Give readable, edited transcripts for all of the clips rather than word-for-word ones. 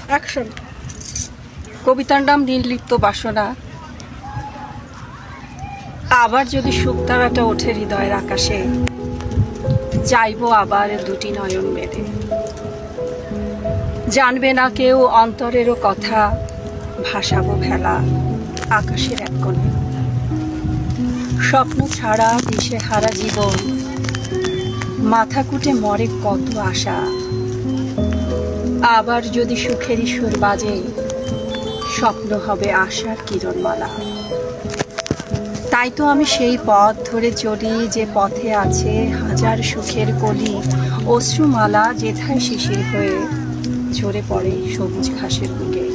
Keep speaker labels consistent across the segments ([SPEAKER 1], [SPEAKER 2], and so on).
[SPEAKER 1] Action. কবিতার নাম নির্লিপ্ত বাসনা। আবার যদি শুকতারাটা ওঠে হৃদয়ের আকাশে, চাইবো আবার দুটি নয়ন মেলে। জানবে না কেউ অন্তরেরও কথা, ভাসাবো ভেলা আকাশের এক কোণে। স্বপ্ন ছাড়া দিশে হারা জীবন, মাথা কুটে মরে কত আশা। আবার যদি সুখেরই সুর বাজে, স্বপ্ন হবে আশার কিরণমালা। তাই তো আমি সেই পথ ধরে চলি, যে পথে আছে হাজার সুখের কলি। অশ্রুমালা যেথায় শিশির হয়ে ঝরে পড়ে সবুজ ঘাসের বুকে।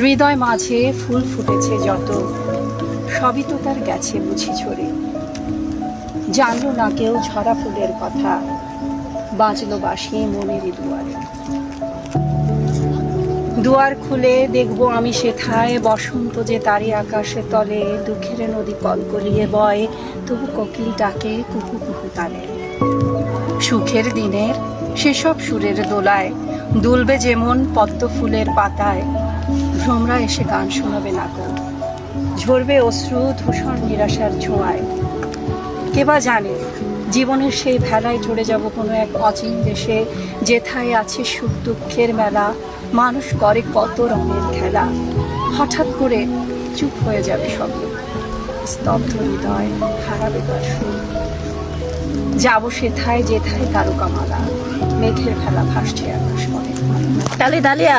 [SPEAKER 1] হৃদয় মাঝে ফুল ফুটেছে যত, সবই তো তার গেছে বুঝি ঝরে। জানলো না কেউ ঝরা ফুলের কথা, বাজলো বাঁশি মনেরই দুয়ারে। দুয়ার খুলে দেখবো আমি সেথায় বসন্ত যে তারি আকাশে তলে। দুঃখের নদী কলকলিয়ে বয়, তবু কোকিল ডাকে কুহু কুহু তালে। সুখের দিনের সেসব সুরের দোলায় দুলবে যেমন পদ্ম ফুলের পাতায়। ভ্রমরা এসে গান শোনাবে না গো, ঝরবে অশ্রু ধূসর নিরাশার ছোঁয়ায়। কে বা জানে জীবনের সেই ভেলায় চড়ে যাব কোনো এক অচিন দেশে, যেথায় আছে সুখ দুঃখের মেলা। মানুষ করে কত রঙের খেলা, হঠাৎ করে চুপ হয়ে যাবে সবই। স্তব্ধ হৃদয় হারাবে তার সুর। যাব সেথায় যেথায় তারকামালা, মেঘের ভেলা ভাসছে আকাশ করে।
[SPEAKER 2] ডালিয়া